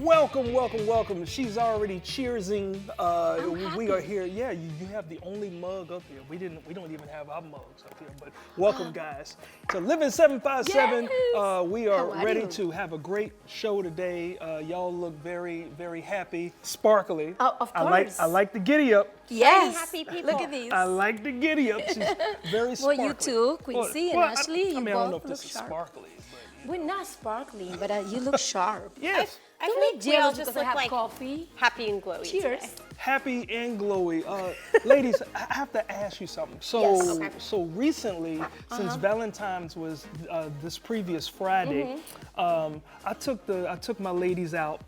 Welcome, welcome, welcome. She's already cheersing. We are here. Yeah, you have the only mug up here. We don't even have our mugs up here. But welcome, guys, to Living 757. Yes. We are How are ready you? to have a great show today. Y'all look very, very happy, sparkly. Oh, of I course. like the giddy up. Yes. Happy people. Look at this. I like the giddy up. She's very Well, sparkly. you too, Quincy and Ashley. I You mean, I don't know both if this look is sharp. sparkly, but We're not sparkling, but you look sharp. yes. I Don't feel be like we all jealous just because I look have like coffee. happy and glowy Cheers. today. Happy and glowy. Ladies, I have to ask you something. So, Yes. Uh-huh. Okay. so recently, since Valentine's was this previous Friday, Mm-hmm. I took my ladies out.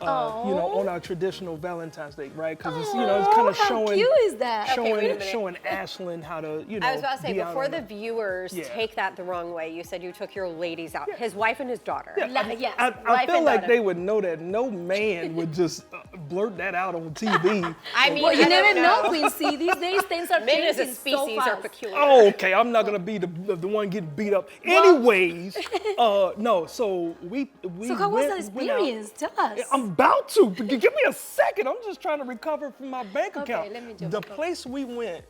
On our traditional Valentine's Day, right? Because it's kind of how showing, cute is that? Okay, wait a minute. showing Ashlyn how to, I was about to say, be out before on the viewers Yeah. take that the wrong way, you said you took your ladies out, his wife and his daughter. Yeah, Yes, I wife feel and like daughter. they would know that no man would just blurt that out on TV. I mean, Well, you I never don't know, Quincy. These days things are Men as changing a species so are fast. peculiar. Oh, okay. I'm not gonna be the one getting beat up. Anyways, no. So we So how was went, the went out. experience? Tell us. I'm about to. But give me a second. I'm just trying to recover from my bank Okay, account. let me jump the up. place we went.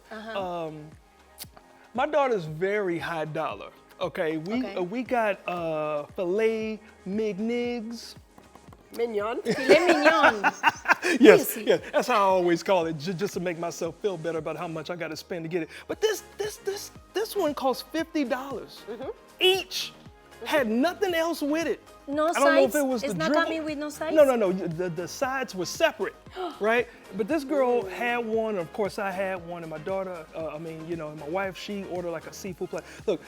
My daughter's very high dollar. Okay, we got filet mignoux. Mignon. Filet mignon. Yes, Easy. yes, that's how I always call it, just to make myself feel better about how much I got to spend to get it. But this one cost $50 each. Had nothing else with it. No I don't know if sides? it was It's the not dribble. coming with no sides? No. The sides were separate, right? But this girl had one. Of course, I had one, and my daughter. My wife. She ordered like a seafood plate. Look,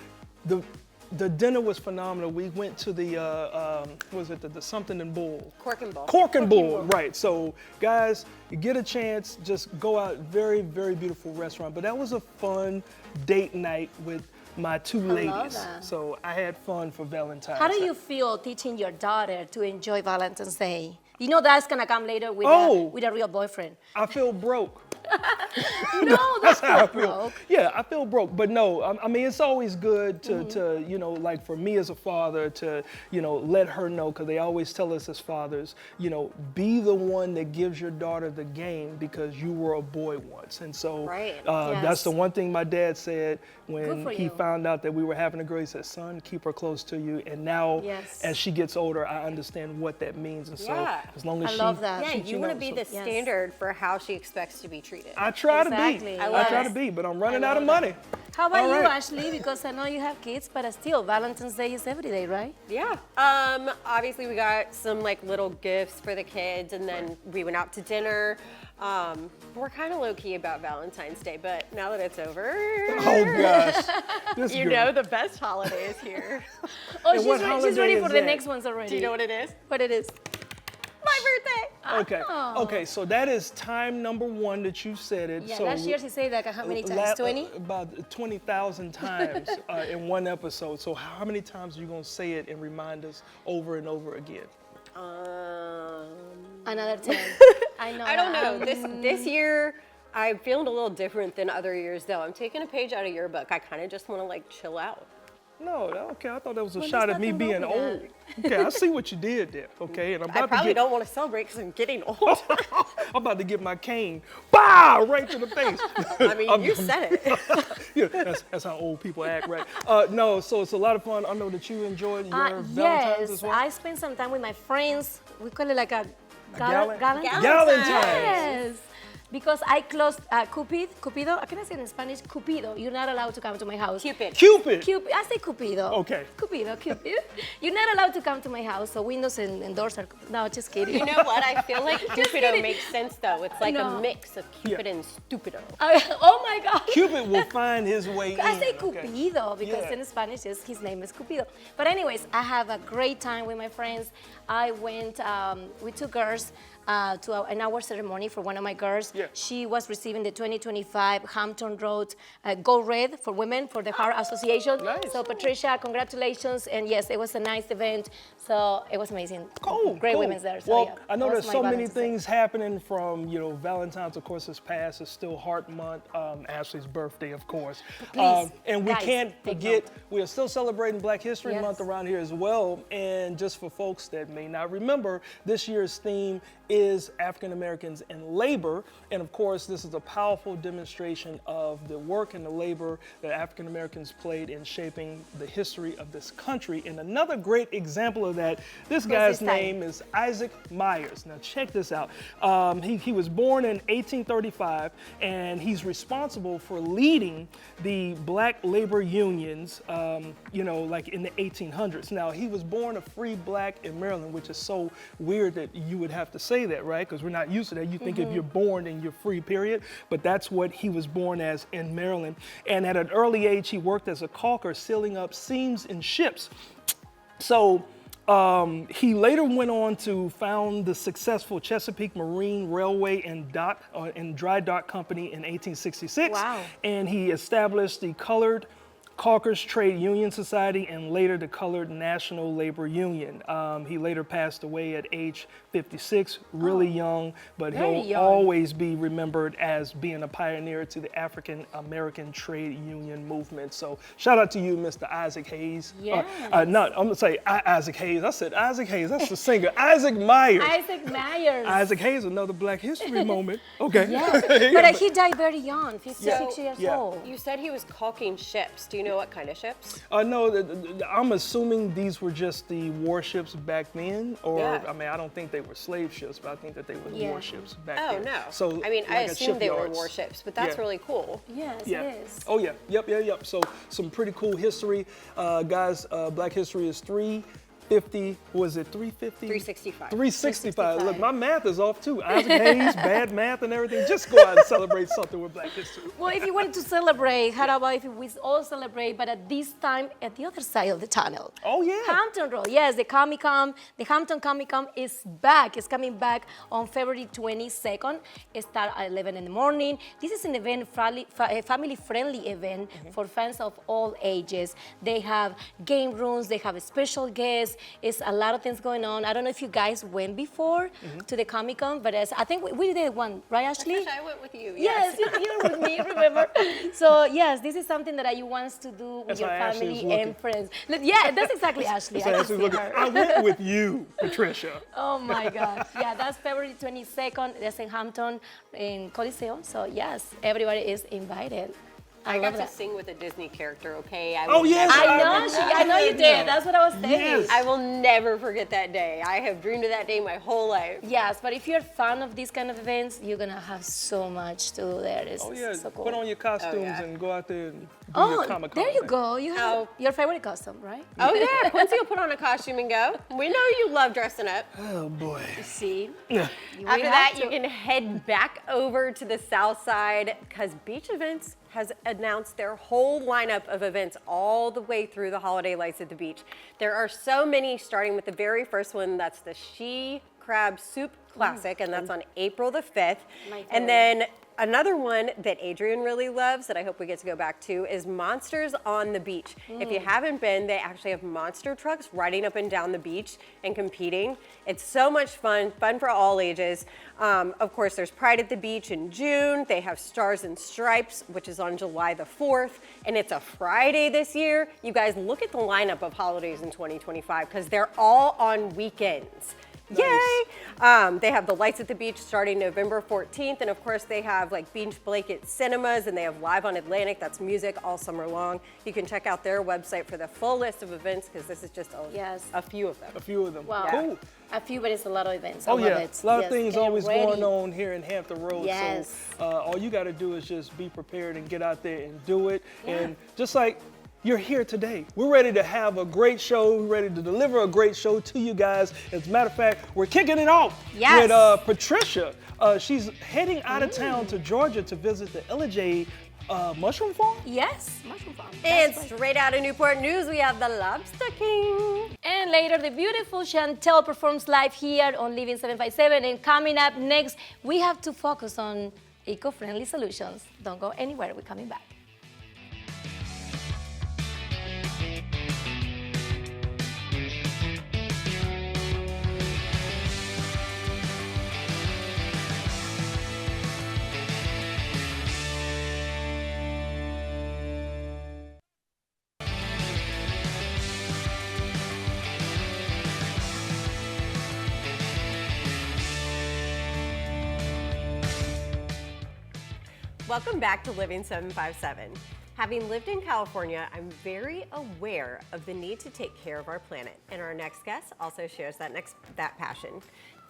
the dinner was phenomenal. We went to the the something and bull. Cork and ball. Cork and Bull, right. So, guys, you get a chance, just go out. Very, very beautiful restaurant. But that was a fun date night with my two ladies. that. So I had fun for Valentine's. How do Day. you feel teaching your daughter to enjoy Valentine's Day? You know that's gonna come later with, with a real boyfriend. I feel broke. No, that's How I not feel. broke. Yeah, I feel broke. But no, I mean, it's always good to like for me as a father to, let her know, because they always tell us as fathers, be the one that gives your daughter the game because you were a boy once. And so Right. Yes. that's the one thing my dad said Good when for he you. found out that we were having a girl. He said, son, keep her close to you. And now, Yes. as she gets older, I understand what that means. And so Yeah. as long as I she love that. Yeah, treats you want to know, be so- the Yes. standard for how she expects to be treated. I try to Exactly. be. I I love try it. to be, but I'm running I out of love money. How about All you, right. Ashley? Because I know you have kids, but still, Valentine's Day is every day, right? Yeah. Obviously we got some like little gifts for the kids, and then we went out to dinner. We're kind of low key about Valentine's Day, but now that it's over, Oh gosh, this you girl. know the best holiday is here. Oh, And what she's holiday ready is for the that? next ones already. Do you know what it is? What it is? My birthday. Okay, Oh. okay, so that is time number one that you said it. Yeah, so last year she said like how many times? 20? About 20,000 times in one episode. So how many times are you gonna say it and remind us over and over again? Another 10. I know. I don't know. that. This year, I'm feeling a little different than other years, though. I'm taking a page out of your book. I kind of just want to like chill out. No, okay, I thought that was a Well, shot there's at me nothing being wrong old. with Okay, I see what you did there. Okay, and I'm I about to probably get. don't want to celebrate because I'm getting old. I'm about to get my cane, bah, right to the face. I mean, you said it. Yeah, that's how old people act, right? No, so it's a lot of fun. I know that you enjoyed your Valentine's Yes, as well. I spent some time with my friends. We call it like a Galentine. Galentine. Yes. Because I closed Cupido. Can I say it in Spanish? Cupido. You're not allowed to come to my house. Cupido. Cupid. I say Cupido. Okay. Cupido. You're not allowed to come to my house, so windows and doors are. No, just kidding. You know what? I feel like Cupido kidding. makes sense, though. It's like No. a mix of Cupid Yeah. and Stupido. Oh my God. Cupid will find his way in. I say okay? Cupido because Yeah. in Spanish his name is Cupido. But anyways, I have a great time with my friends. I went with two girls an hour ceremony for one of my girls. Yeah. She was receiving the 2025 Hampton Roads Go Red for Women for the Heart Association. Nice. So Patricia, congratulations. And yes, it was a nice event. So it was amazing. Cool. Great cool. women's there. So Well, yeah, I know that there's was so my many Valentine's Day. things happening from, Valentine's, of course, is past. It's still Heart Month, Ashley's birthday, of course. Please, and we guys, can't take forget, note. we are still celebrating Black History Yes. Month around here as well. And just for folks that may not remember, this year's theme is African Americans in labor. And of course, this is a powerful demonstration of the work and the labor that African Americans played in shaping the history of this country. And another great example of that, this guy's this time? name is Isaac Myers. Now check this out. He was born in 1835, and he's responsible for leading the black labor unions, like in the 1800s. Now, he was born a free black in Maryland, which is so weird that you would have to say that, right? Because we're not used to that. You think if you're born and you're free, period. But that's what he was born as in Maryland. And at an early age, he worked as a caulker, sealing up seams in ships. So he later went on to found the successful Chesapeake Marine Railway and Dry Dock Company in 1866. Wow. And he established the Colored Caulkers Trade Union Society and later the Colored National Labor Union. He later passed away at age 56, really young, but Very he'll young. always be remembered as being a pioneer to the African American trade union movement. So shout out to you, Mr. Isaac Hayes. Yes. I'm gonna say Isaac Hayes. I said Isaac Hayes, that's the singer. Isaac Myers. Isaac Myers. Isaac Hayes, another Black History moment. Okay. Yes. Yeah, But he died very young, 56 So- years Yeah. old. You said he was caulking ships. Do you know what kind of ships? No, I'm assuming these were just the warships back then, or Yeah. I don't think they were slave ships, but I think that they were Yeah. warships back Oh, then. no. So I mean, I like at assumed they were shipyards. warships, but that's Yeah. really cool. Yes, Yeah. it is. Oh yeah. Yep. So some pretty cool history, guys. Black History is 350. Was it 350? 365. 365. Look, my math is off too. Isaac Hayes, bad math and everything. Just go out and celebrate something with Black History. Well, if you wanted to celebrate, how about if we all celebrate, but at this time at the other side of the tunnel? Oh yeah. Hampton Road, yes, the Comic-Con, the Hampton Comic-Con is back. It's coming back on February 22nd. It starts at 11 in the morning. This is an event, family-friendly event for fans of all ages. They have game rooms, they have special guests. It's a lot of things going on. I don't know if you guys went before to the Comic-Con, but I think we did one, right, Ashley? Gosh, I went with you. Yes, you're with me, remember? So yes, this is something that you want to do with That's your how Ashley is family and looking. friends. Yeah, that's exactly Ashley. So I can that's see what- her. I went with you, Patricia. Oh my gosh. Yeah, that's February 22nd. That's in Hampton in Coliseum. So yes, everybody is invited. I got love to that. sing with a Disney character, okay? Oh, yes, I know you did. That's what I was saying. Yes. I will never forget that day. I have dreamed of that day my whole life. Yes, but if you're a fan of these kind of events, you're gonna have so much to do there. It's Oh yeah. so cool. Put on your costumes yeah. and go out there and do your Oh, Comic-Con there you thing. go. You have Oh. your favorite costume, right? Oh yeah, Quincy will put on a costume and go. We know you love dressing up. Oh boy. See? Yeah. After that, you can head back over to the south side because Beach Events has announced their whole lineup of events all the way through the holiday lights at the beach. There are so many, starting with the very first one, that's the She Crab Soup Classic, and that's on April the 5th. My And then another one that Adrian really loves that I hope we get to go back to is Monsters on the Beach. If you haven't been, they actually have monster trucks riding up and down the beach and competing. It's so much fun for all ages. Of course, there's Pride at the Beach in June. They have Stars and Stripes, which is on July the 4th, and it's a Friday this year. You guys, look at the lineup of holidays in 2025 because they're all on weekends. Yay! They have the Lights at the Beach starting November 14th, and of course they have like Beach Blanket Cinemas, and they have Live on Atlantic, that's music all summer long. You can check out their website for the full list of events because this is just a few of them. A few of them. Wow. Cool. A few, but it's a lot of events. I Oh love yeah, it. a lot of Yes, things get always ready. going on here in Hampton Roads. Yes. So all you got to do is just be prepared and get out there and do it. And just like you're here today, we're ready to have a great show. We're ready to deliver a great show to you guys. As a matter of fact, we're kicking it off Yes. with Patricia. She's heading out of town to Georgia to visit the Ella J mushroom farm? Yes, mushroom farm. And That's right. straight out of Newport News, we have the Lobster King. And later, the beautiful Chantel performs live here on Living 757. And coming up next, we have to focus on eco-friendly solutions. Don't go anywhere. We're coming back. Welcome back to Living 757. Having lived in California, I'm very aware of the need to take care of our planet, and our next guest also shares that passion.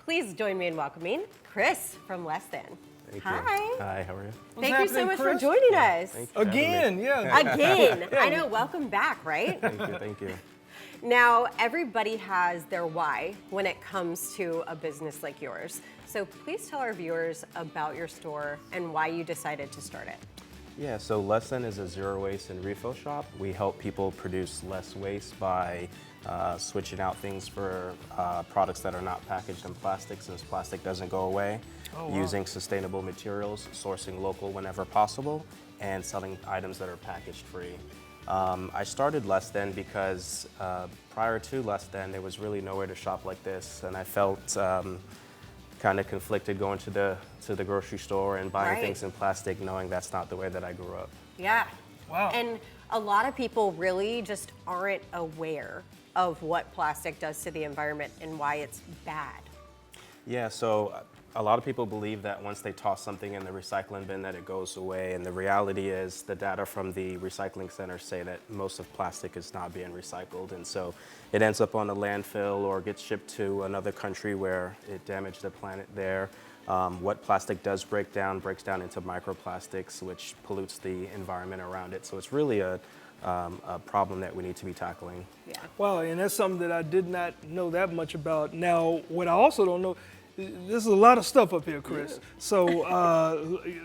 Please join me in welcoming Chris from Less Than. Thank Hi. you. Hi, how are you? Thank you so happening, much Chris? for joining us. Thank you for having Again, me. yeah. Again, I know, welcome back, right? Thank you. Now, everybody has their why when it comes to a business like yours. So please tell our viewers about your store and why you decided to start it. Yeah, so Less Than is a zero waste and refill shop. We help people produce less waste by switching out things for products that are not packaged in plastic, since plastic doesn't go away, using sustainable materials, sourcing local whenever possible, and selling items that are packaged free. I started Less Than because prior to Less Than, there was really nowhere to shop like this, and I felt kind of conflicted going to the grocery store and buying Right. things in plastic, knowing that's not the way that I grew up. Yeah. Wow. And a lot of people really just aren't aware of what plastic does to the environment and why it's bad. Yeah, so a lot of people believe that once they toss something in the recycling bin that it goes away, and the reality is the data from the recycling centers say that most of plastic is not being recycled, and so it ends up on a landfill or gets shipped to another country where it damaged the planet there. What plastic does breaks down into microplastics, which pollutes the environment around it. So it's really a problem that we need to be tackling. Yeah. Wow, and that's something that I did not know that much about. Now, what I also don't know, there's a lot of stuff up here, Chris. So,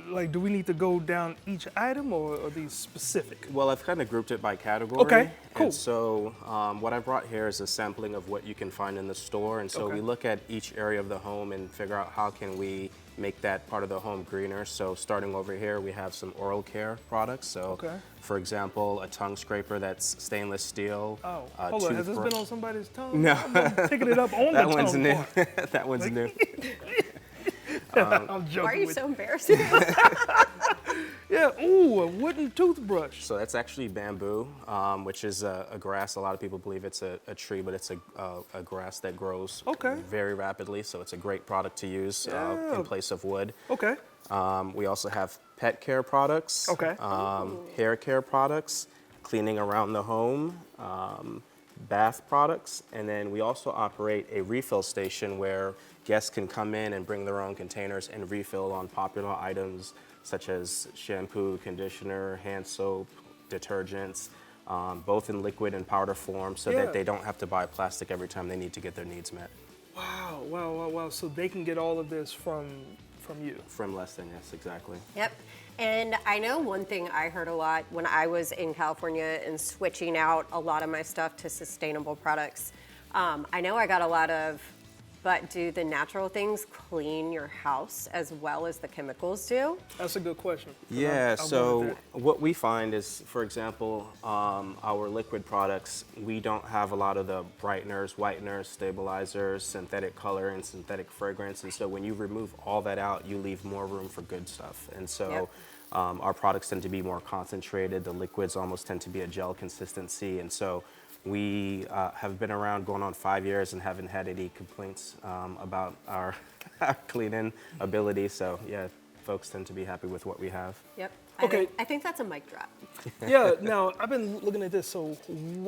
like, do we need to go down each item, or are these specific? Well, I've kind of grouped it by category. Okay, cool. And so what I brought here is a sampling of what you can find in the store. And so Okay. we look at each area of the home and figure out how can we make that part of the home greener. So starting over here, we have some oral care products. So Okay. for example, a tongue scraper that's stainless steel. Oh, a hold on, has this toothbrush- been on somebody's tongue? No. I'm picking it up on That the one's tongue new. part. That one's new. I'm joking Why are you with so embarrassing? Yeah, ooh, a wooden toothbrush. So that's actually bamboo, which is a grass. A lot of people believe it's a tree, but it's a grass that grows Okay. very rapidly. So it's a great product to use Yeah. in place of wood. Okay, We also have pet care products, Okay. hair care products, cleaning around the home, bath products, and then we also operate a refill station where guests can come in and bring their own containers and refill on popular items such as shampoo, conditioner, hand soap, detergents, both in liquid and powder form, so Yeah. that they don't have to buy plastic every time they need to get their needs met. wow, wow, wow, wow. So they can get all of this from you. From Less Than, yes, exactly. Yep. And I know one thing I heard a lot when I was in California and switching out a lot of my stuff to sustainable products. I know I got a lot of, but do the natural things clean your house as well as the chemicals do? That's a good question. 'Cause Yeah, I so wanted what we find is, for example, our liquid products, we don't have a lot of the brighteners, whiteners, stabilizers, synthetic color, and synthetic fragrance. And so when you remove all that out, you leave more room for good stuff. And so Yep. our products tend to be more concentrated. The liquids almost tend to be a gel consistency. And so we have been around going on 5 years and haven't had any complaints about our cleaning ability. So yeah, folks tend to be happy with what we have. Yep. Okay. I think that's a mic drop. Yeah, now I've been looking at this. So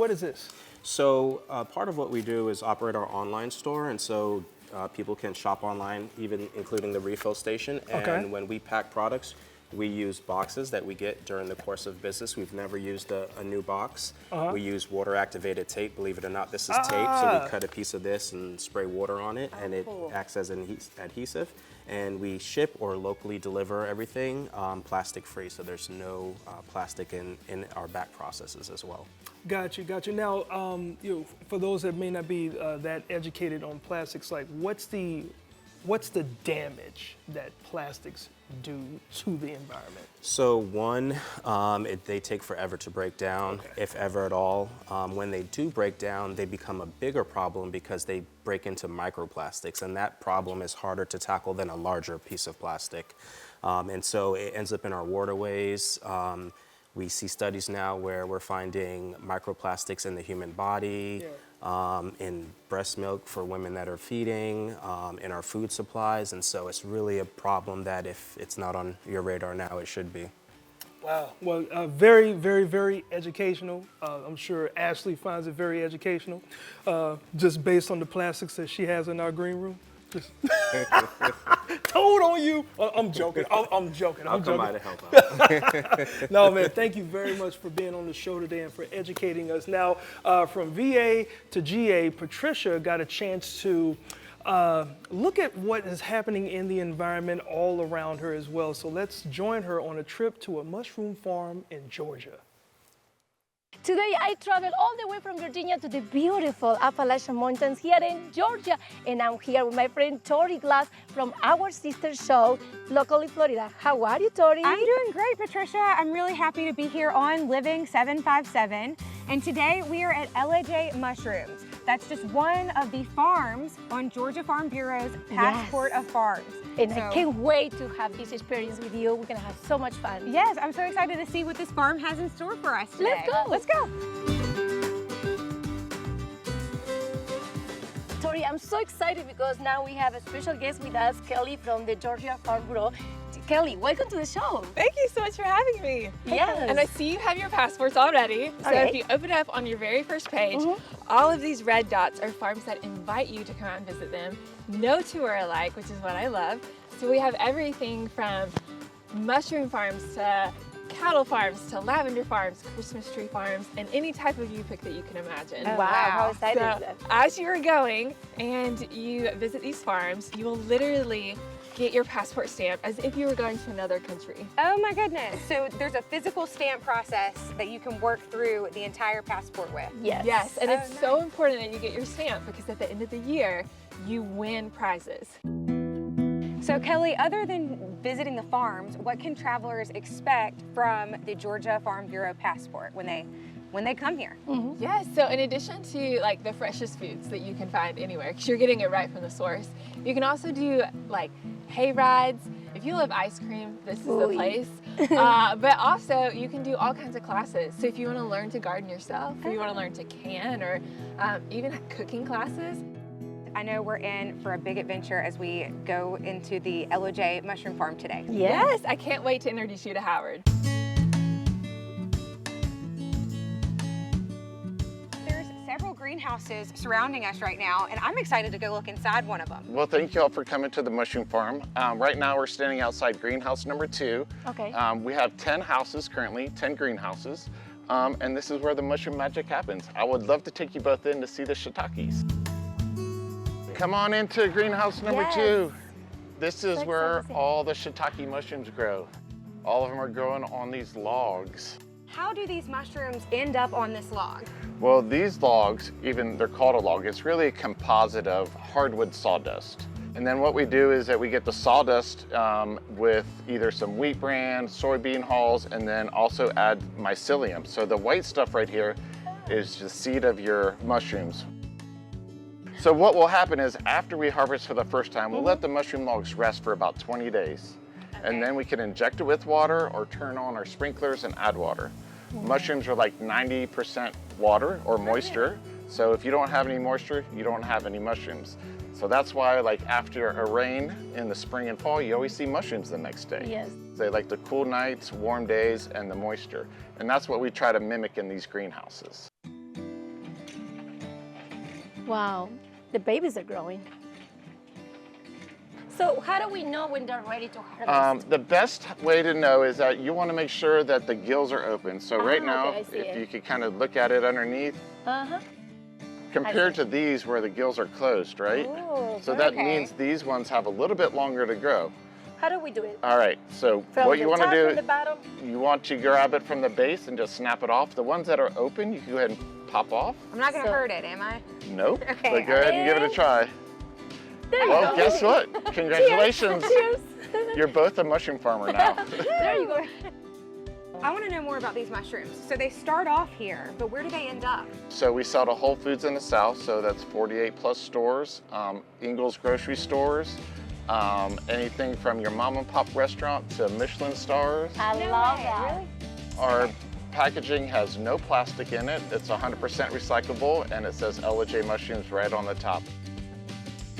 what is this? So part of what we do is operate our online store, and so people can shop online, even including the refill station. And Okay. when we pack products, we use boxes that we get during the course of business. We've never used a new box. We use water-activated tape. Believe it or not, this is tape. So we cut a piece of this and spray water on it, and it cool. acts as an adhesive. and we ship or locally deliver everything plastic free. So there's no plastic in our back processes as well. Got you, got you. Now, for those that may not be that educated on plastics, like what's the damage that plastics do to the environment? So one, they take forever to break down, if ever at all. When they do break down, they become a bigger problem because they break into microplastics, and that problem is harder to tackle than a larger piece of plastic. And so it ends up in our waterways. We see studies now where we're finding microplastics in the human body, in breast milk for women that are feeding, in our food supplies, and so it's really a problem that if it's not on your radar now, it should be. Wow. Well, very, very, very educational. I'm sure Ashley finds it very educational, just based on the plastics that she has in our green room. Just told on you. I'm joking. I'm joking. I'll come by to help out. No, man, thank you very much for being on the show today and for educating us. Now, from VA to GA, Patricia got a chance to look at what is happening in the environment all around her as well. So let's join her on a trip to a mushroom farm in Georgia. Today I traveled all the way from Virginia to the beautiful Appalachian Mountains here in Georgia, and I'm here with my friend Tori Glass from our sister show, Locally Florida. How are you, Tori? I'm doing great, Patricia. I'm really happy to be here on Living 757, and today we are at LJ Mushrooms. That's just one of the farms on Georgia Farm Bureau's Passport of Farms. And I can't wait to have this experience with you. We're gonna have so much fun. Yes, I'm so excited to see what this farm has in store for us today. Let's go. Let's go. Tori, I'm so excited because now we have a special guest with us, Kelly from the Georgia Farm Bureau. Kelly, welcome to the show. Thank you so much for having me. Yes. And I see you have your passports already. So Okay. if you open up on your very first page, all of these red dots are farms that invite you to come out and visit them. No two are alike, which is what I love. So we have everything from mushroom farms to cattle farms to lavender farms, Christmas tree farms, and any type of you pick that you can imagine. Wow, how excited is So that? as you're going and you visit these farms, you will literally get your passport stamp as if you were going to another country. Oh my goodness. So there's a physical stamp process that you can work through the entire passport with. Yes. Yes, and Oh, it's so important that you get your stamp because at the end of the year, you win prizes. So Kelly, other than visiting the farms, what can travelers expect from the Georgia Farm Bureau passport when they come here? Yes, so in addition to like the freshest foods that you can find anywhere, because you're getting it right from the source, you can also do like hay rides. If you love ice cream, this is the place. But also you can do all kinds of classes. So if you want to learn to garden yourself, or you want to learn to can, or even cooking classes. I know we're in for a big adventure as we go into the LOJ Mushroom Farm today. Yes, I can't wait to introduce you to Howard. There's several greenhouses surrounding us right now, and I'm excited to go look inside one of them. Well, thank you all for coming to the mushroom farm. Right now we're standing outside greenhouse number 2. Okay. We have 10 houses currently, 10 greenhouses, and this is where the mushroom magic happens. I would love to take you both in to see the shiitakes. Come on into greenhouse number 2. This is where all the shiitake mushrooms grow. All of them are growing on these logs. How do these mushrooms end up on this log? Well, these logs, even they're called a log, it's really a composite of hardwood sawdust. And then what we do is that we get the sawdust with either some wheat bran, soybean hulls, and then also add mycelium. So the white stuff right here is the seed of your mushrooms. So what will happen is after we harvest for the first time, we'll let the mushroom logs rest for about 20 days. And then we can inject it with water or turn on our sprinklers and add water. Mushrooms are like 90% water or moisture. So if you don't have any moisture, you don't have any mushrooms. So that's why like after a rain in the spring and fall, you always see mushrooms the next day. Yes. They like the cool nights, warm days, and the moisture. And that's what we try to mimic in these greenhouses. Wow. The babies are growing. So how do we know when they're ready to harvest? The best way to know is that you want to make sure that the gills are open. So right now, okay, I see if it. you could kind of look at it underneath, compared to these where the gills are closed, right? Oh, So that okay. means these ones have a little bit longer to grow. How do we do it? All right, so From what the you want top, to from the do, bottom? you want to grab it from the base and just snap it off. The ones that are open, you can go ahead and pop off. I'm not gonna So- hurt it, am I? Nope, Okay, but go ahead and give it a try. There you Well, go. guess what? Congratulations. Cheers. You're both a mushroom farmer now. There you go. I want to know more about these mushrooms. So they start off here, but where do they end up? So we sell to Whole Foods in the South, so that's 48 plus stores, Ingles grocery stores, anything from your mom and pop restaurant to Michelin stars. I love that. Our packaging has no plastic in it. It's 100% recyclable, and it says Ella J Mushrooms right on the top.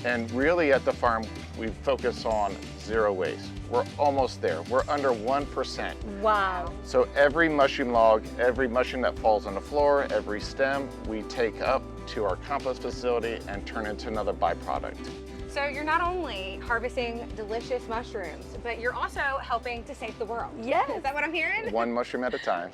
And really at the farm, we focus on zero waste. We're almost there. We're under 1%. Wow. So every mushroom log, every mushroom that falls on the floor, every stem, we take up to our compost facility and turn into another byproduct. So you're not only harvesting delicious mushrooms, but you're also helping to save the world. Yes. Is that what I'm hearing? One mushroom at a time.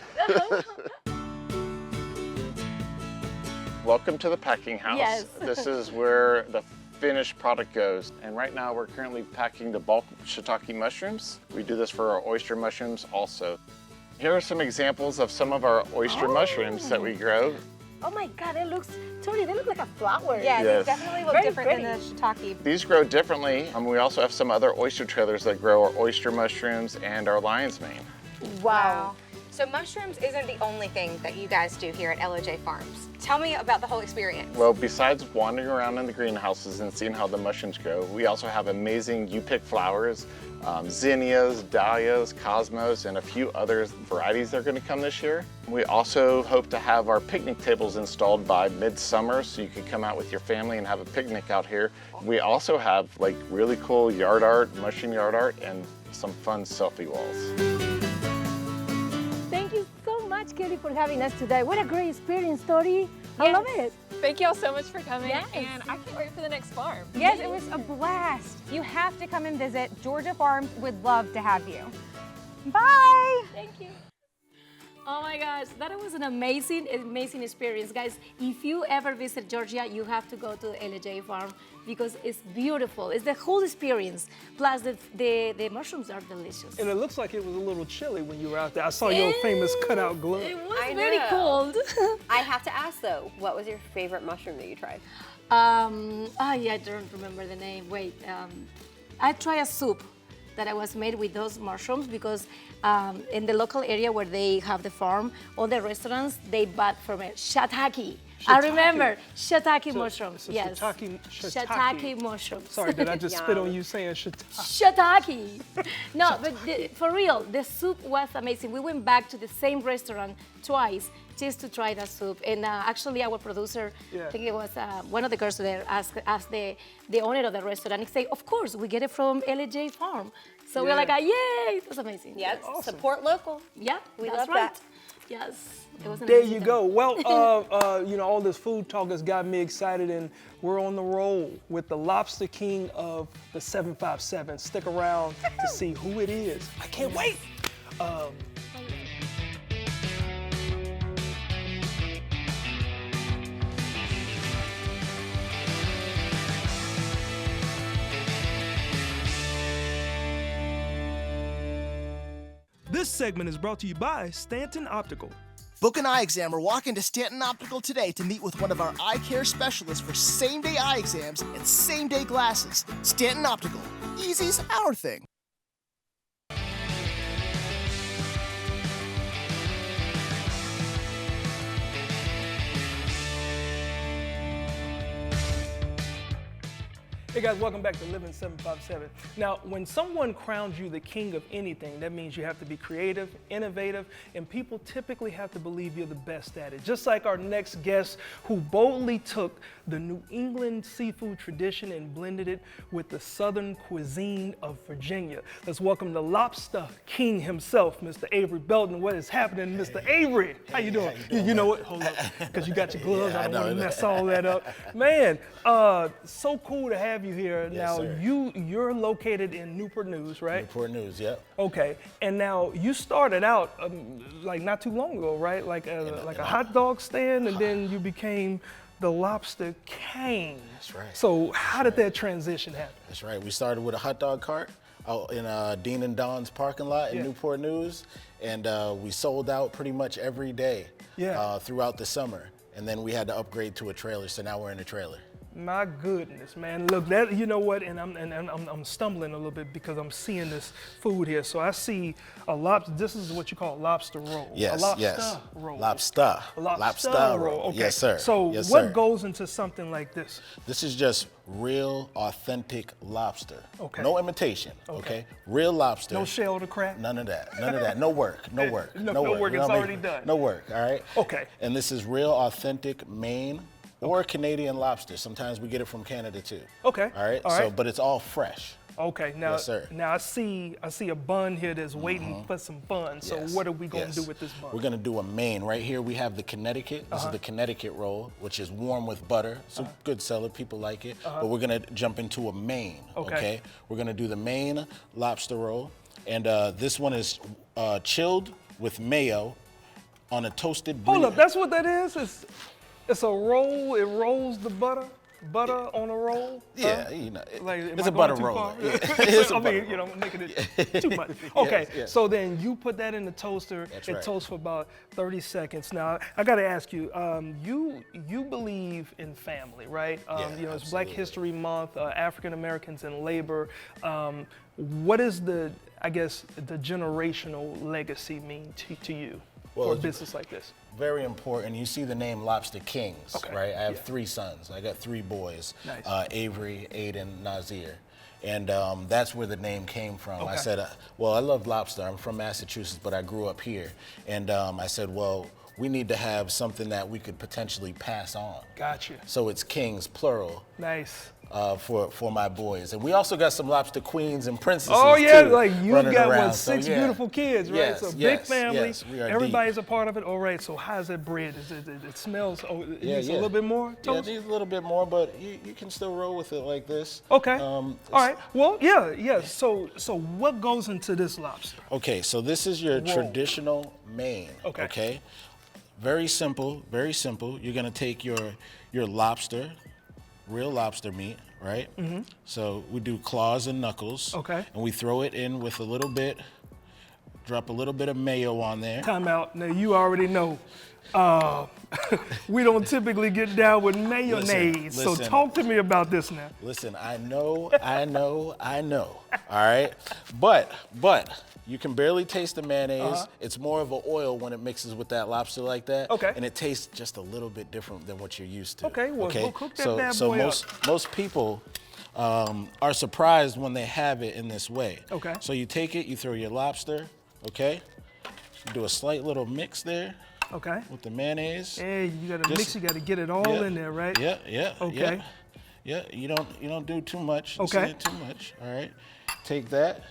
Welcome to the packing house. Yes. This is where the finished product goes. And right now we're currently packing the bulk shiitake mushrooms. We do this for our oyster mushrooms also. Here are some examples of some of our oyster mushrooms that we grow. Oh my God, it looks, Tony, they look like a flower. Yeah, Yes. they definitely look Very different than pretty. the shiitake. These grow differently. We also have some other oyster trailers that grow our oyster mushrooms and our lion's mane. Wow. So mushrooms isn't the only thing that you guys do here at LOJ Farms. Tell me about the whole experience. Well, besides wandering around in the greenhouses and seeing how the mushrooms grow, we also have amazing you-pick flowers, zinnias, dahlias, cosmos, and a few other varieties that are going to come this year. We also hope to have our picnic tables installed by midsummer, so you can come out with your family and have a picnic out here. We also have like really cool yard art, mushroom yard art, and some fun selfie walls. Thank you so much, Kelly, for having us today. What a great experience, Tori. I love it. Thank y'all so much for coming, Yes. and I can't wait for the next farm. Yes, it was a blast. You have to come and visit. Georgia Farms would love to have you. Bye. Thank you. Oh my gosh, that was an amazing experience. Guys, if you ever visit Georgia, you have to go to the LJ farm because it's beautiful. It's the whole experience. Plus, the mushrooms are delicious. And it looks like it was a little chilly when you were out there. I saw your famous cutout glove. It was I very know. cold. I have to ask though, what was your favorite mushroom that you tried? Yeah, I don't remember the name. Wait, I tried a soup that I was made with those mushrooms because in the local area where they have the farm, all the restaurants, they bought from it. Shiitake. I remember shiitake mushrooms. So Yes. shiitake mushrooms. Sorry, did I just spit on you saying shiitake? Shiitake. No, but for real, the soup was amazing. We went back to the same restaurant twice just to try that soup. And actually, our producer, Yeah. I think it was one of the girls there, asked the owner of the restaurant. He said, "Of course, we get it from LJ Farm." So we're Yeah. like, "Yay!" It was amazing. Yep, Awesome. support local. Yeah, We that's love right. that. Yes, it was an There amazing you time. go. Well, you know, all this food talk has got me excited, and we're on the roll with the Lobster King of the 757. Stick around to see who it is. I can't wait. This segment is brought to you by Stanton Optical. Book an eye exam or walk into Stanton Optical today to meet with one of our eye care specialists for same-day eye exams and same-day glasses. Stanton Optical. Easy's our thing. Hey guys, welcome back to Living 757. Now, when someone crowns you the king of anything, that means you have to be creative, innovative, and people typically have to believe you're the best at it. Just like our next guest, who boldly took the New England seafood tradition and blended it with the Southern cuisine of Virginia. Let's welcome the Lobster King himself, Mr. Avery Belton. What is happening, Mr. Avery? How you doing? You know what? Hold up, because you got your gloves. Yeah, I don't I want to know. mess all that up. Man, so cool to have you here. Yes, Now, sir. you're located in Newport News, right? Newport News, yep. Okay, and now you started out like not too long ago, right? Like a hot dog stand, and then you became the lobster king. That's right. So how did that transition happen? That's right. We started with a hot dog cart out in Dean and Don's parking lot in Yeah. Newport News, and we sold out pretty much every day throughout the summer. And then we had to upgrade to a trailer, so now we're in a trailer. My goodness, man! Look, that you know what? And I'm stumbling a little bit because I'm seeing this food here. So I see a lobster. This is what you call a lobster roll. Yes, a lobster yes. roll. Lobster. A lobster roll. Okay. Yes, sir. So yes, what sir. goes into something like this? This is just real, authentic lobster. Okay. No imitation. Okay. Real lobster. No shell to crack. None of that. None of that. No work. No work. No work. You know It's what I mean? already done. No work. All right. Okay. And this is real, authentic Maine or Canadian lobster. Sometimes we get it from Canada too. Okay. All right. All So, right. but it's all fresh. Okay, now, Yes, sir. now I see a bun here that's waiting for some fun. So Yes, what are we going to yes. do with this bun? We're going to do a Maine. Right here we have the Connecticut. This is the Connecticut roll, which is warm with butter. It's a good seller. People like it. But we're going to jump into a Maine. Okay. We're going to do the Maine lobster roll. And this one is chilled with mayo on a toasted brie. Hold up, that's what that is? It's a roll, it rolls the butter on a roll? Yeah, you know, Like, am it's I a butter going too roller. far? Yeah, it's a I butter mean, you know, roller. I'm making it too much. Okay, yes. so then you put that in the toaster. That's it right. toasts for about 30 seconds. Now, I got to ask you, you believe in family, right? Yeah, you know, it's Black absolutely. History Month, African Americans in labor. What is the generational legacy mean to you Well, for a it's- business like this? Very important. You see the name Lobster Kings, Okay, right? I have yeah. 3 sons. I got 3 boys, Nice. Avery, Aiden, Nazir. And that's where the name came from. I Okay. said, well, I love lobster. I'm from Massachusetts, but I grew up here. And I said, well, we need to have something that we could potentially pass on. Gotcha. So it's Kings, plural. Nice. For my boys. And we also got some lobster queens and princesses Oh yeah, too, like you running got around. what, So, 6 yeah. beautiful kids, right? Yes, So big yes, family. yes, we are Everybody's deep. a part of it. All right. So how's that bread? It smells. Oh, it Yeah, needs yeah. a little bit more Yeah, it toast. needs a little bit more, but you can still roll with it like this. Okay. All All right. Well, yeah. So what goes into this lobster? Okay, so this is your Roll. traditional Maine. Okay. Very simple, very simple. You're gonna take your lobster, real lobster meat, right? Mm-hmm. So we do claws and knuckles. Okay. And we throw it in with a little bit, drop a little bit of mayo on there. Time out. Now you already know. We don't typically get down with mayonnaise. So listen. talk to me about this now. Listen, I know. All right, but you can barely taste the mayonnaise. It's more of an oil when it mixes with that lobster like that. Okay. And it tastes just a little bit different than what you're used to. Okay, well, go cook that so, bad so boy most people are surprised when they have it in this way. Okay. So you take it, you throw your lobster, okay? You do a slight little mix there Okay. with the mayonnaise. Hey, you gotta Just- mix. You gotta get it all Yeah, in there, right? Yeah. Okay. Yeah, you don't do too much. You Okay. see it too much. All right. Take that,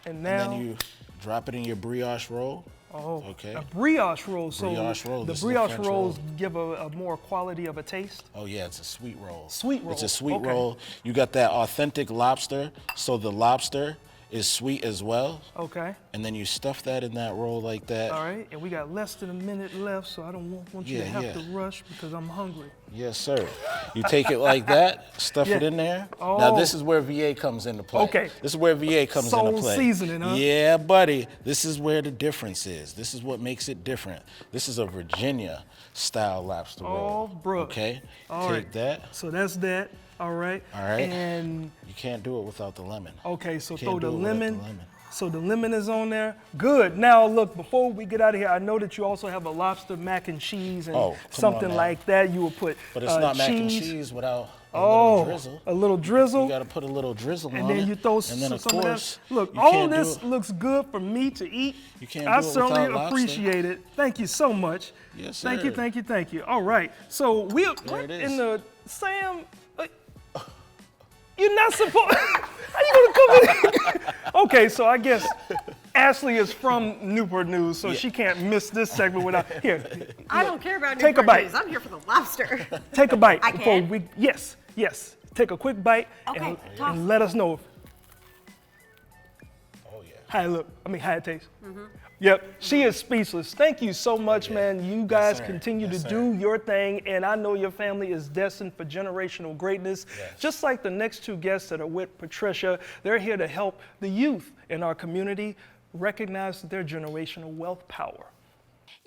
And and now. then you drop it in your brioche roll. Oh, Okay. a brioche roll. So Brioche roll, the this is a brioche French rolls roll. give a more quality of a taste. Oh yeah, it's a sweet roll. Sweet roll, It's a sweet okay. roll. You got that authentic lobster, so the lobster is sweet as well. Okay. And then you stuff that in that roll like that. All right. And we got less than a minute left, so I don't want you to Yeah, have yeah. to rush because I'm hungry. Yes, sir. You take it like that, stuff it Yeah. in there. Oh. Now this is where VA comes into play. Okay. This is where VA comes Soul into play. seasoning, huh? Yeah, buddy. This is where the difference is. This is what makes it different. This is a Virginia style lobster roll. Oh, bro. Okay. All Take right. that. So that's that. All right. All right. And You can't do it without the lemon. okay, so Can't throw the do it without the lemon. lemon. So the lemon is on there. Good. Now look, before we get out of here, I know that you also have a lobster mac and cheese and Oh, come something on now. like that. You would put But it's not mac and cheese without a Oh, little drizzle. a little drizzle. You got to put a little drizzle And on then it. you throw and then of some course, of that. Look, you all can't do this it- looks good for me to eat. You can't I do it certainly without lobster. appreciate it. Thank you so much. Yes, Thank you, sir. thank you, thank you. All right. So we're it in is. the Sam. You're not supposed. How you gonna come in? Okay, so I guess Ashley is from Newport News, so she can't miss this segment without. Here, I don't care about Take a Newport bite. News. I'm here for the lobster. take a bite I before can? we. Yes. Take a quick bite Okay, and, toss. and let us know Oh yeah. how it look. I mean, how it tastes. Yep, she is speechless. Thank you so much, man. You guys sir. continue Yes, to sir. do your thing, and I know your family is destined for generational greatness. Yes. Just like the next two guests that are with Patricia, they're here to help the youth in our community recognize their generational wealth power.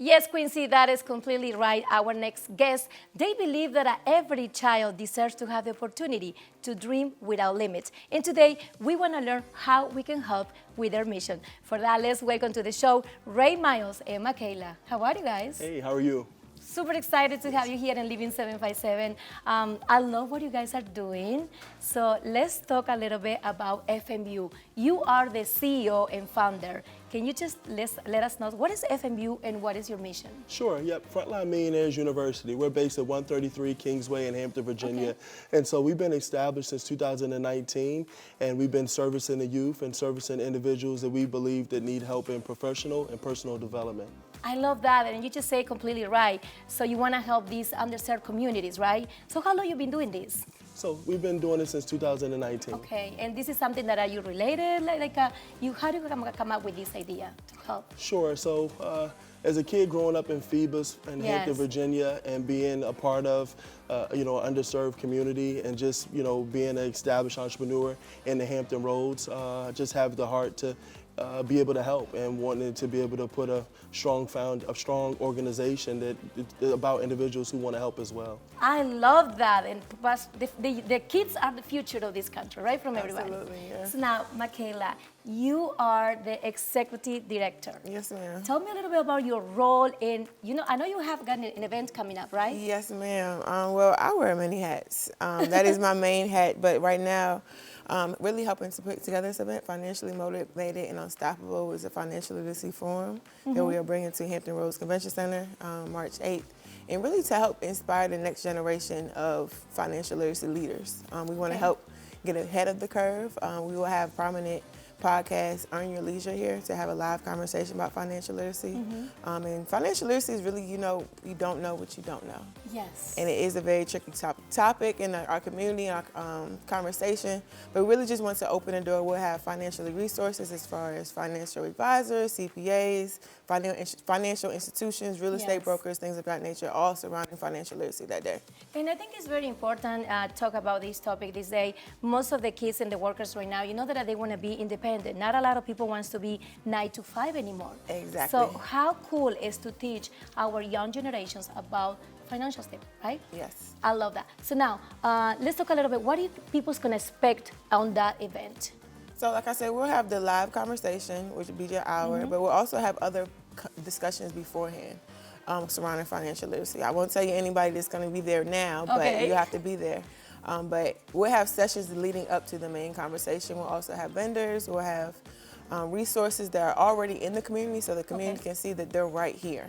Yes, Quincy, that is completely right. Our next guest, they believe that every child deserves to have the opportunity to dream without limits. And today, we want to learn how we can help with their mission. For that, let's welcome to the show, Ray Miles and Michaela. How are you guys? Hey, how are you? Super excited to have you here in Living 757. I love what you guys are doing. So let's talk a little bit about FMU. You are the CEO and founder. Can you just let us know what is FMU and what is your mission? Sure, yep. Frontline Millionaires University. We're based at 133 Kingsway in Hampton, Virginia. Okay. And so we've been established since 2019, and we've been servicing the youth and servicing individuals that we believe that need help in professional and personal development. I love that, and you just say completely right. So you want to help these underserved communities, right? So how long you been doing this? So we've been doing it since 2019. Okay, and this is something that are you related? How do you come up with this idea to help? Sure. So as a kid growing up in Phoebus and Hampton, Yes. Virginia, and being a part of an underserved community, and just being an established entrepreneur in the Hampton Roads, just have the heart to be able to help and wanting to be able to put a strong organization that about individuals who want to help as well. I love that, and the kids are the future of this country, right? From everybody. Absolutely, yeah. So now, Michaela, you are the executive director. Yes, ma'am. Tell me a little bit about your role in, I know you have got an event coming up, right? Yes, ma'am. Well, I wear many hats. That is my main hat, but right now, really helping to put together this event, Financially Motivated and Unstoppable, is a financial literacy forum that we are bringing to Hampton Roads Convention Center March 8th, and really to help inspire the next generation of financial literacy leaders. We want to help get ahead of the curve. We will have prominent podcast, Earn Your Leisure, here to have a live conversation about financial literacy. And financial literacy is really, you don't know what you don't know. Yes. And it is a very tricky topic in our community, our conversation. But we really just want to open the door. We'll have financial resources as far as financial advisors, CPAs, financial institutions, real estate Yes. brokers, things of that nature, all surrounding financial literacy that day. And I think it's very important talk about this topic this day. Most of the kids and the workers right now, that they want to be independent. Not a lot of people wants to be 9 to 5 anymore. Exactly. So how cool is to teach our young generations about financial stuff, right? Yes. I love that. So now, let's talk a little bit. What do people's gonna expect on that event? So like I said, we'll have the live conversation, which will be your hour, but we'll also have other discussions beforehand surrounding financial literacy. I won't tell you anybody that's going to be there now, but Okay. you have to be there. But we'll have sessions leading up to the main conversation. We'll also have vendors. We'll have resources that are already in the community so the community can see that they're right here.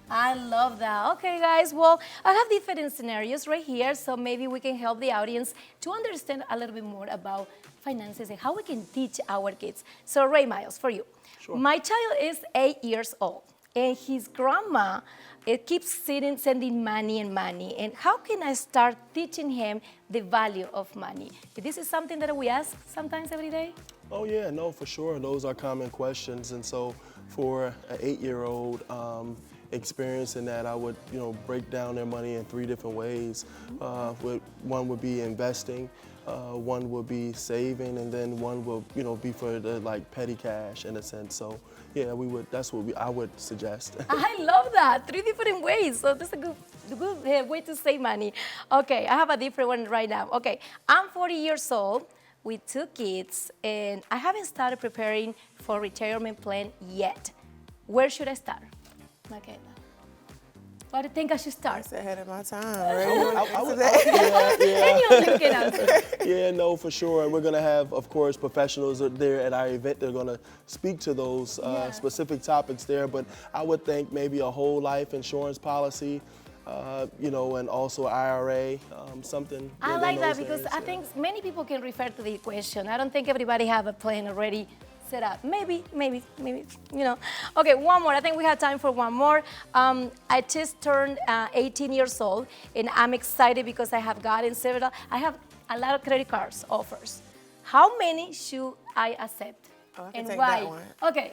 I love that. Okay, guys. Well, I have different scenarios right here, so maybe we can help the audience to understand a little bit more about finances and how we can teach our kids. So, Ray Miles, for you. Sure. My child is 8 years old, and his grandma keeps sending money and money. And how can I start teaching him the value of money? This is something that we ask sometimes every day. Oh yeah, no, for sure. Those are common questions, and so for an 8-year-old experiencing that, I would break down their money in 3 different ways. One would be investing, one would be saving, and then one will be for the petty cash in a sense. So yeah, that's what I would suggest. I love that. 3 different ways. So that's a good way to save money. Okay, I have a different one right now. Okay, I'm 40 years old with 2 kids, and I haven't started preparing for retirement plan yet. Where should I start? Michaela, where do you think I should start? That's ahead of my time. Anyone can answer. Yeah, no, for sure. And we're going to have, of course, professionals there at our event. They're going to speak to those specific topics there. But I would think maybe a whole life insurance policy, and also IRA, something. I like that because I think many people can refer to the question. I don't think everybody have a plan already set up. Maybe, Okay, one more. I think we have time for one more. I just turned 18 years old, and I'm excited because I have gotten I have a lot of credit cards offers. How many should I accept? Oh, I can And take why? that one. Okay.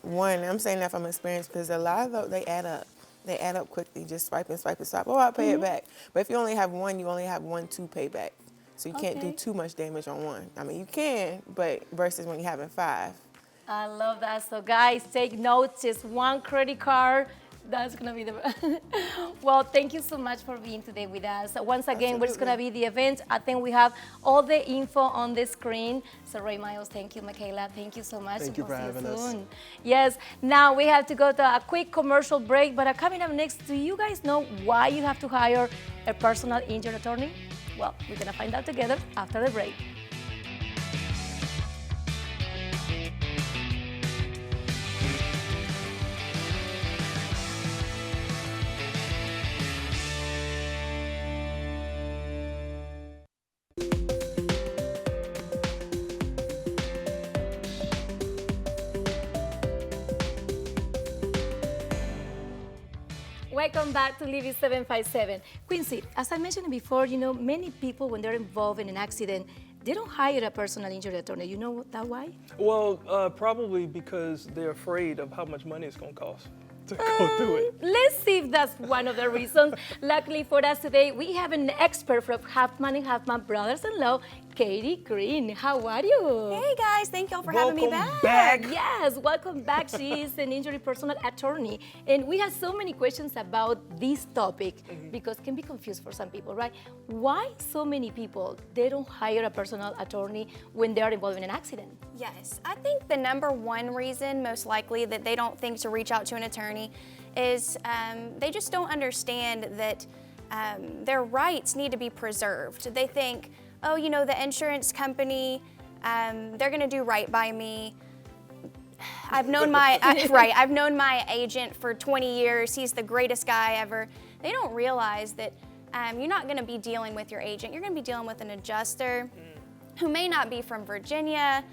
One. I'm saying that from experience because a lot of those, they add up. They add up quickly. Just swipe and swipe and swipe. Oh, I'll pay it back. But if you only have one, you only have one to pay back. So you can't do Okay. too much damage on one. I mean, you can, but versus when you're having 5. I love that. So guys, take notes. Just one credit card. That's gonna be the. Well, thank you so much for being today with us. Once again, what's gonna be the event? I think we have all the info on the screen. So Ray Miles, thank you, Michaela. Thank you so much. Thank you for We'll see having us. soon. Yes. Now we have to go to a quick commercial break. But coming up next, do you guys know why you have to hire a personal injury attorney? Well, we're gonna find out together after the break. Welcome back to Living 757. Quincy, as I mentioned before, you know, many people, when they're involved in an accident, they don't hire a personal injury attorney. You know that why? Well, probably because they're afraid of how much money it's going to cost to go through it. Let's see if that's one of the reasons. Luckily for us today, we have an expert from Huffman & Huffman Brothers-in-Law, Katie Green. How are you? Hey guys, thank y'all for having me Welcome back. back. Yes, welcome back. She is an injury personal attorney. And we have so many questions about this topic because it can be confused for some people, right? Why so many people, they don't hire a personal attorney when they are involved in an accident? Yes, I think the number one reason, most likely, that they don't think to reach out to an attorney is they just don't understand that their rights need to be preserved. They think, oh, you know, the insurance company, they're gonna do right by me. I've known my I've known my agent for 20 years. He's the greatest guy ever. They don't realize that you're not going to be dealing with your agent. You're going to be dealing with an adjuster who may not be from Virginia,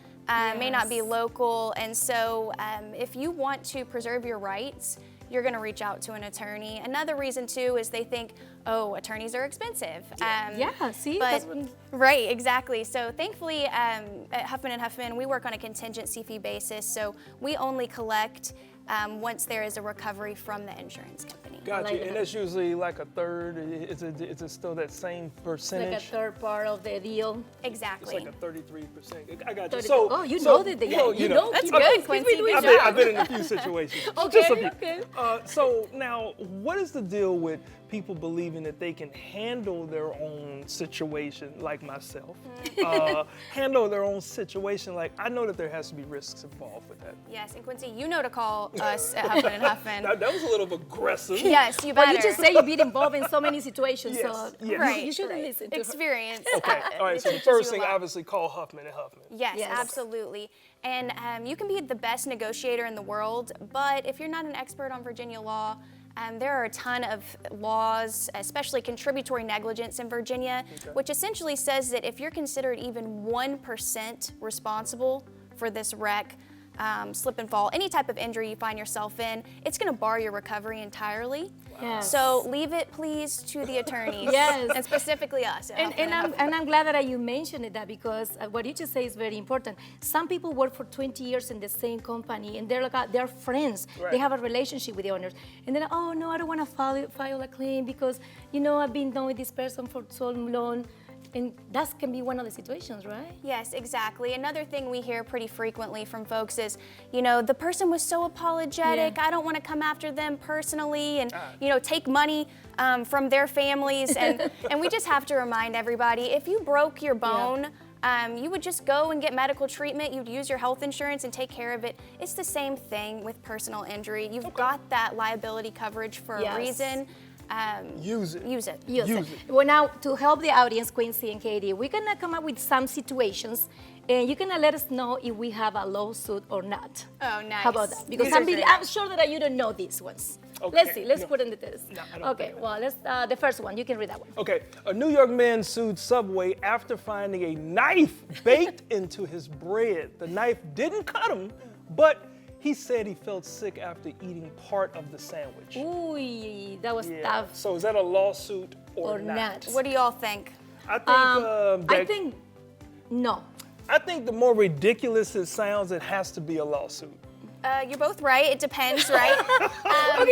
may not be local, and so if you want to preserve your rights, you're going to reach out to an attorney. Another reason too is they think, oh, attorneys are expensive. That's what... Right, exactly. So thankfully, at Huffman & Huffman, we work on a contingency fee basis. So we only collect once there is a recovery from the insurance company. Gotcha. And that's usually like a third. Is it still that same percentage? Like a third part of the deal. Exactly. It's like a 33%. I got you. 33. So, oh, you know that. You know. That's good, Quincy. Good job. I've been in a few situations. Okay, Just a few. okay. So now, what is the deal with people believing that they can handle their own situation, like myself? Handle their own situation. Like, I know that there has to be risks involved with that. Yes, and Quincy, you know to call us at Huffman & Huffman. That was a little aggressive. Yes, you But better. you just say you've been involved in so many situations, Yes, so yes. Right, you shouldn't right. listen to her. Experience. Okay. All right. So the teaches you first a thing, lot. obviously, call Huffman & Huffman. Yes, Yes. absolutely. And you can be the best negotiator in the world, but if you're not an expert on Virginia law, there are a ton of laws, especially contributory negligence in Virginia, which essentially says that if you're considered even 1% responsible for this wreck, slip and fall, any type of injury you find yourself in, it's going to bar your recovery entirely. Yes. So leave it, please, to the attorneys. Yes. And specifically us. at And Huffman & I'm glad that you mentioned that because what you just say is very important. Some people work for 20 years in the same company and they're friends. Right. They have a relationship with the owners. And then, oh no, I don't want to file a claim because, you know, I've been knowing this person for so long. And that can be one of the situations, right? Yes, exactly. Another thing we hear pretty frequently from folks is, you know, the person was so apologetic. Yeah. I don't want to come after them personally and, you know, take money from their families. And we just have to remind everybody, if you broke your bone, you would just go and get medical treatment. You'd use your health insurance and take care of it. It's the same thing with personal injury. You've got that liability coverage for a reason. Use it. Use it. Use it. Well, now, to help the audience, Quincy and Katie, we're going to come up with some situations, and you're going to let us know if we have a lawsuit or not. Oh, nice. How about that? Because These are great. I'm sure that you don't know these ones. Okay. Let's see. Let's No. put in the test. No, I don't Okay. think Well, let's. The first one. You can read that one. Okay, a New York man sued Subway after finding a knife baked into his bread. The knife didn't cut him, but he said he felt sick after eating part of the sandwich. Ooh, that was Yeah. tough. So is that a lawsuit or Or not. What do y'all think? I think I think no. I think the more ridiculous it sounds, it has to be a lawsuit. You're both right. It depends, right? Okay, now it's But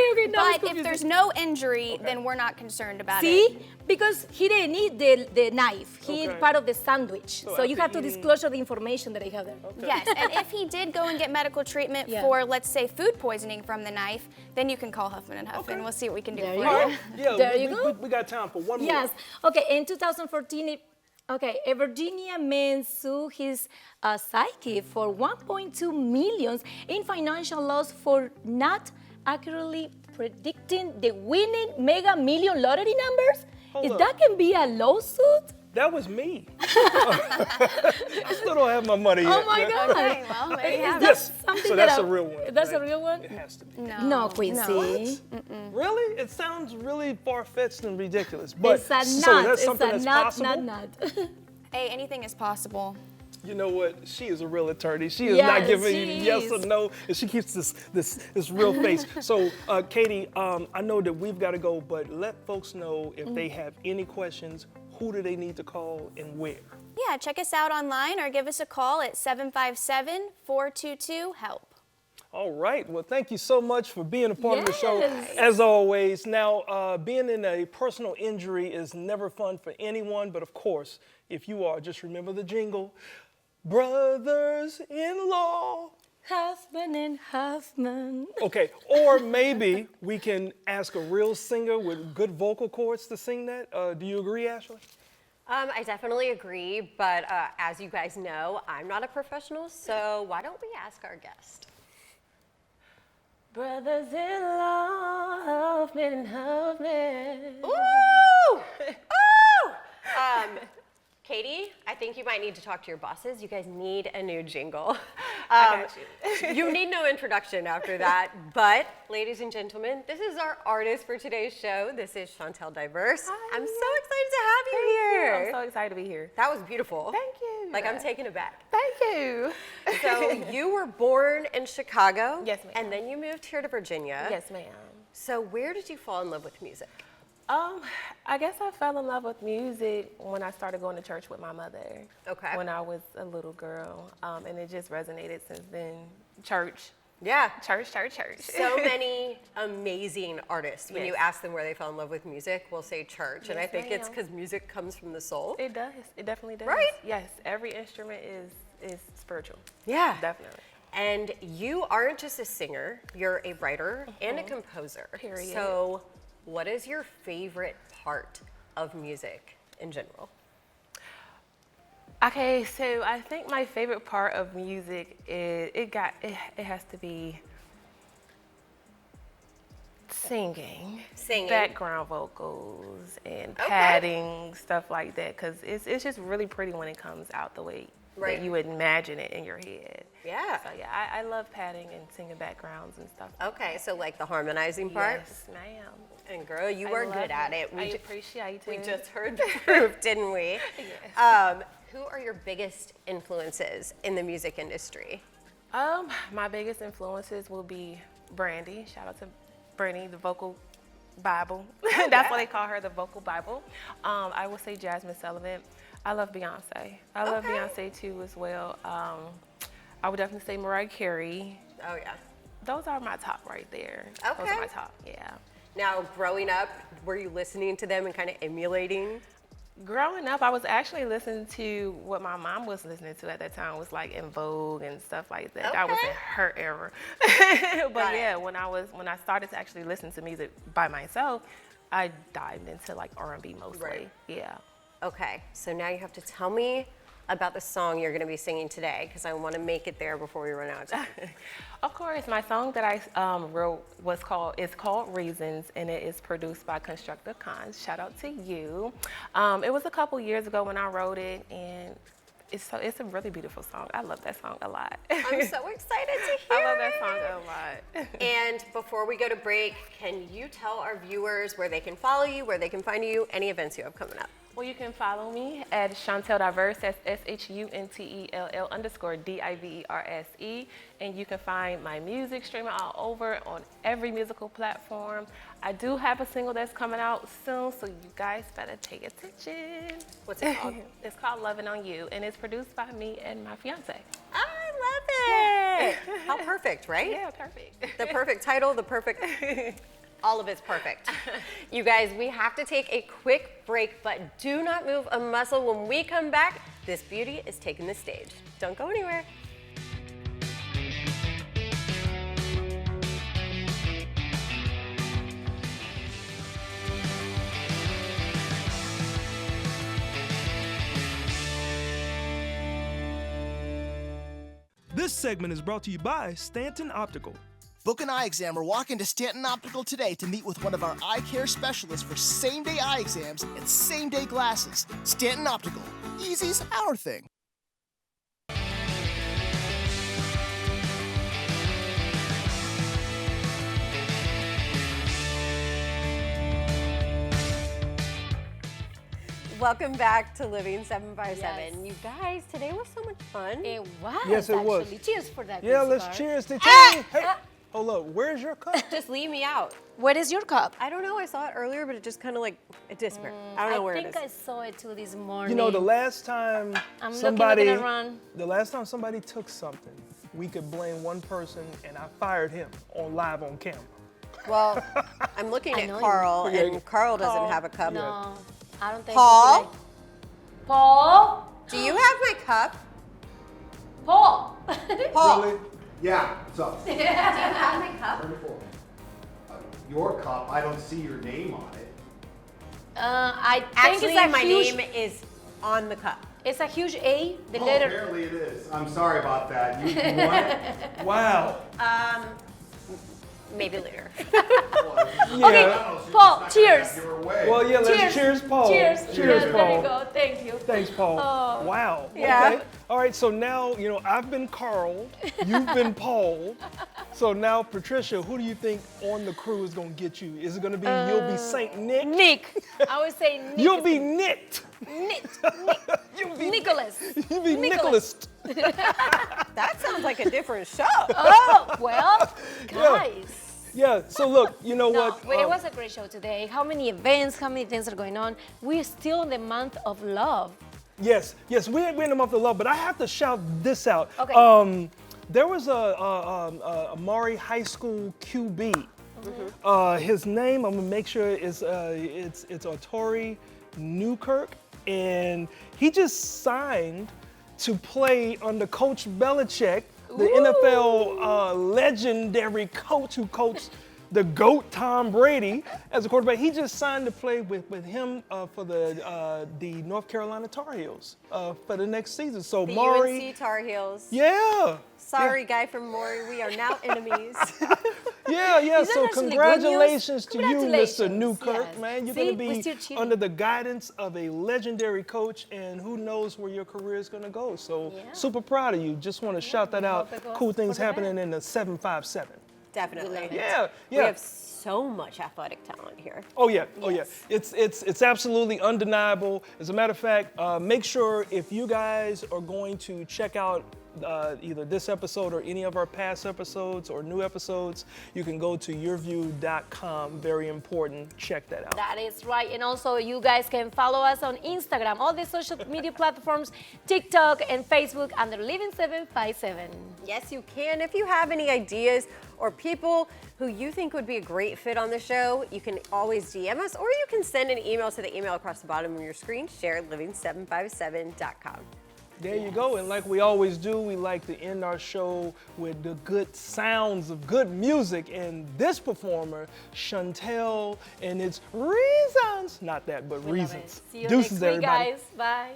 if confusing. there's no injury, then we're not concerned about it. See? Because he didn't need the knife. He Okay. part of the sandwich. So you after have to eating- disclose the information that I have there. Yes, and if he did go and get medical treatment Yeah. for, let's say, food poisoning from the knife, then you can call Huffman and Huffman. Okay. We'll see what we can do There for you you. go. Yeah, There you go. We got time for one more. Yes. Okay, in 2014, a Virginia man sued his psyche for 1.2 million in financial loss for not accurately predicting the winning Mega Million lottery numbers. Hold If up. that can be a lawsuit? That was me. I still don't have my money yet. Oh my God. Okay, well, there you have it. Yes. Something So that's that a real one. That's a right? real one? It has to be. No, Quincy. Really? It sounds really far-fetched and ridiculous. But It's a so not. that's It's something a that's not, possible. not. Hey, anything is possible. You know what? She is a real attorney. She is Yes, not giving you she yes is. or no, and she keeps this real face. So, Katie, I know that we've got to go, but let folks know if they have any questions. Who do they need to call and where? Yeah, check us out online or give us a call at 757-422-HELP. All right. Well, thank you so much for being a part of the show, Yes. as always. Now, being in a personal injury is never fun for anyone, but of course, if you are, just remember the jingle. Brothers-in-law. Huffman and Huffman. Okay, or maybe we can ask a real singer with good vocal cords to sing that. Do you agree, Ashley? I definitely agree, but as you guys know, I'm not a professional, so why don't we ask our guest? Brothers-in-law, Huffman and Huffman. Ooh! Ooh! Katie, I think you might need to talk to your bosses. You guys need a new jingle. I got you. You need no introduction after that. But, ladies and gentlemen, this is our artist for today's show. This is Chantel Diverse. I'm so excited to have you here. I'm so excited to be here. That was beautiful. Thank you. Like, I'm taken aback. Thank you. So, you were born in Chicago. Yes, ma'am. And then you moved here to Virginia. Yes, ma'am. So, where did you fall in love with music? I guess I fell in love with music when I started going to church with my mother. Okay. When I was a little girl, and it just resonated since then. Church, Yeah. church. So many amazing artists. When you Yes. ask them where they fell in love with music, will say church. And I Yes, think it's ma'am. because music comes from the soul. It does. It definitely does. Right? Yes. Every instrument is spiritual. Yeah. Definitely. And you aren't just a singer, you're a writer and a composer. Period. So, what is your favorite part of music in general? Okay, so I think my favorite part of music is it has to be singing, background vocals, and padding, stuff like that. Because it's just really pretty when it comes out the way that you would imagine it in your head. Yeah. So yeah, I love padding and singing backgrounds and stuff. Okay, so like the harmonizing part? Yes, ma'am. And girl, you I are love good at it. I appreciate it. We just heard the proof, didn't we? Yes. Who are your biggest influences in the music industry? My biggest influences will be Brandy. Shout out to Brandy, the vocal Bible. That's what they call her, the vocal Bible. I will say Jasmine Sullivan. I love Beyonce. I love Beyonce too as well. I would definitely say Mariah Carey. Oh yeah. Those are my top right there. Okay. Those are my top, yeah. Now, growing up, were you listening to them and kind of emulating? Growing up, I was actually listening to what my mom was listening to at that time. It was like In Vogue and stuff like that. That was in her era. But yeah, when I started to actually listen to music by myself, I dived into like R&B mostly. Right. Yeah. Okay, so now you have to tell me about the song you're going to be singing today, because I want to make it there before we run out of time. Of course, my song that I wrote is called Reasons, and it is produced by Constructive Cons. Shout out to you. It was a couple years ago when I wrote it, and it's a really beautiful song. I love that song a lot. I'm so excited to hear I love that it. song a lot. And before we go to break, can you tell our viewers where they can follow you, where they can find you, any events you have coming up? Well, you can follow me at Shantell Diverse, that's SHUNTEL_DIVERSE, and you can find my music streaming all over on every musical platform. I do have a single that's coming out soon, so you guys better take attention. What's it called? It's called Loving on You, and it's produced by me and my fiance. I love it. How perfect, right? Yeah, perfect. The perfect title, the perfect, all of it's perfect. You guys, we have to take a quick break, but do not move a muscle. When we come back, this beauty is taking the stage. Don't go anywhere. This segment is brought to you by Stanton Optical. Book an eye exam or walk into Stanton Optical today to meet with one of our eye care specialists for same-day eye exams and same-day glasses. Stanton Optical. Easy's our thing. Welcome back to Living 757. Yes. You guys, today was so much fun. It was. Yes, it was. actually. Cheers for that. Yeah, Chrissy let's Bar. cheers to Hey, hold up. Where's your cup? Just leave me out. Where is your cup? I don't know. I saw it earlier, but it just kind of like, it disappeared. I don't know where it is. I think I saw it too this morning. You know, the last time I'm somebody, looking around. the last time somebody took something, we could blame one person, and I fired him live on camera. Well, I'm looking I at know Carl, you. and Carl doesn't have a cup. No, I don't think Paul? so. Paul? Do you have my cup? Paul? Paul, Really? Yeah, what's up? do you have my cup? Your cup, I don't see your name on it. I think Actually, it's a my huge, name is on the cup. It's a huge A, the Oh, letter. apparently it is. I'm sorry about that. You want it? Wow. Maybe later. Okay, Paul, cheers. Well, yeah, let's cheers, Paul. Cheers. Cheers, Yeah, Paul. there you go. Thank you. Thanks, Paul. Oh. Wow. Yeah. Okay. All right. So now, you know, I've been Carl. You've been Paul. So now, Patricia, who do you think on the crew is going to get you? Is it going to be you'll be Saint Nick? Nick. I would say Nick. You'll be Nicked. Nick. You'll be Nicholas. You'll be Nicholas. That sounds like a different show. Oh, well, guys. Yeah. So look, you know No, what? but it was a great show today. How many events, how many things are going on? We're still in the month of love. Yes, we're in the month of love, but I have to shout this out. Okay. There was a Maury High School QB. His name, I'm gonna make sure it's Artori Newkirk, and he just signed to play under Coach Belichick, the NFL legendary coach who coached the GOAT Tom Brady as a quarterback. He just signed to play with him for the North Carolina Tar Heels for the next season. So The Maury, UNC Tar Heels. yeah. Sorry, guy from Maury, we are now enemies. Yeah. Is that So actually good news? congratulations to you, Mr. Congratulations, Newkirk, yes. man. You're See, going we're to still be cheering. under the guidance of a legendary coach, and who knows where your career is going to go. So super proud of you. Just want to shout that out. hope it goes Cool things for the happening in the 757. Definitely. Yeah. We have so much athletic talent here. Oh yeah. It's absolutely undeniable. As a matter of fact, make sure if you guys are going to check out either this episode or any of our past episodes or new episodes, you can go to yourview.com. Very important. Check that out. That is right. And also, you guys can follow us on Instagram, all the social media platforms, TikTok and Facebook under Living 757. Yes, you can. If you have any ideas or people who you think would be a great fit on the show, you can always DM us, or you can send an email to the email across the bottom of your screen, share@living757.com. There you go. And like we always do, we like to end our show with the good sounds of good music. And this performer, Shantell, and it's Reasons. Not that, but We love Reasons. it. See you Deuces, next week, everybody. guys. Bye.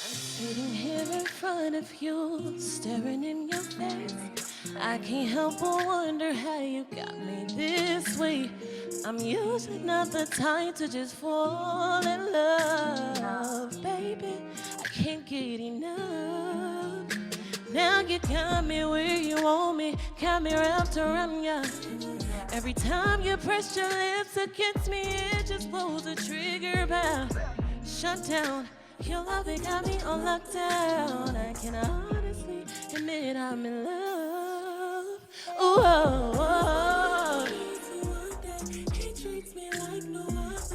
Sitting here in front of you, staring in your face. I can't help but wonder how you got me this way. I'm usually not the type to just fall in love, baby. I can't get enough. Now you got me where you want me, got me wrapped around ya. Every time you press your lips against me, it just pulls the trigger back. Shut down, your love, it got me on lockdown. I can honestly admit I'm in love. Ooh, oh, oh.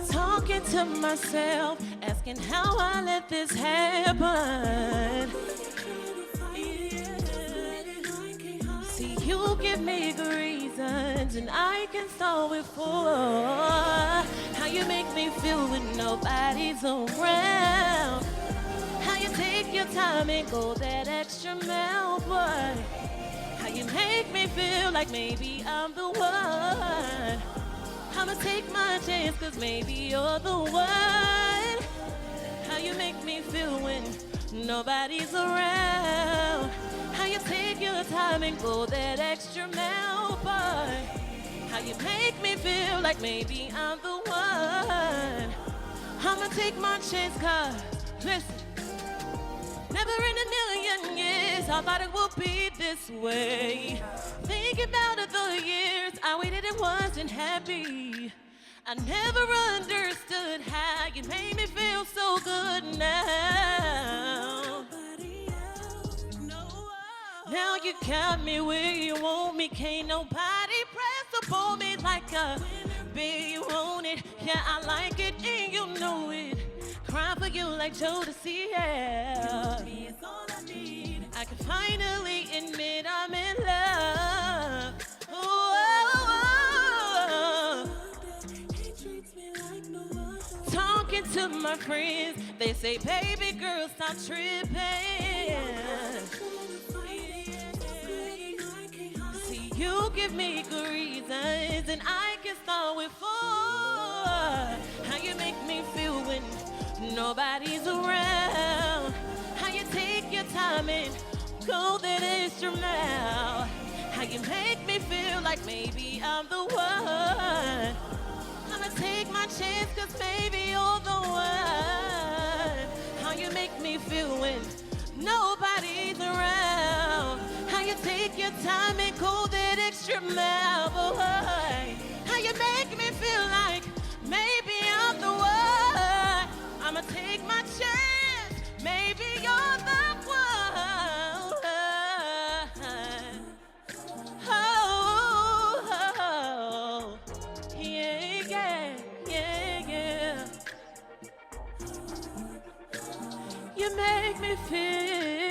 Talking to myself, asking how I let this happen. See, you give me good reasons, and I can solve it for how you make me feel when nobody's around. How you take your time and go that extra mile, boy. How you make me feel like maybe I'm the one. I'ma take my chance, cause maybe you're the one. How you make me feel when nobody's around. How you take your time and go that extra mile, boy. How you make me feel like maybe I'm the one. I'ma take my chance, cause, listen, never in a million years I thought it would be this way. Thinking about it the years I waited and wasn't happy. I never understood how you made me feel so good now. Now you got me where you want me. Can't nobody press upon me like a baby, you want it. Yeah, I like it and you know it. Cry for you like Jodeci, yeah. I can finally admit I'm in love. Oh, talking to my friends, they say, baby girl, stop tripping. See, you give me good reasons, and I can start with four. How you make me feel when nobody's around. How you take your time and go that extra mile. How you make me feel like maybe I'm the one. I'ma take my chance, cause maybe you're the one. How you make me feel when nobody's around. How you take your time and go that extra mile, boy. How you make me feel like maybe I'm the one. I'ma take my chance, maybe you're the one. Oh, oh, yeah, yeah, yeah, yeah. You make me feel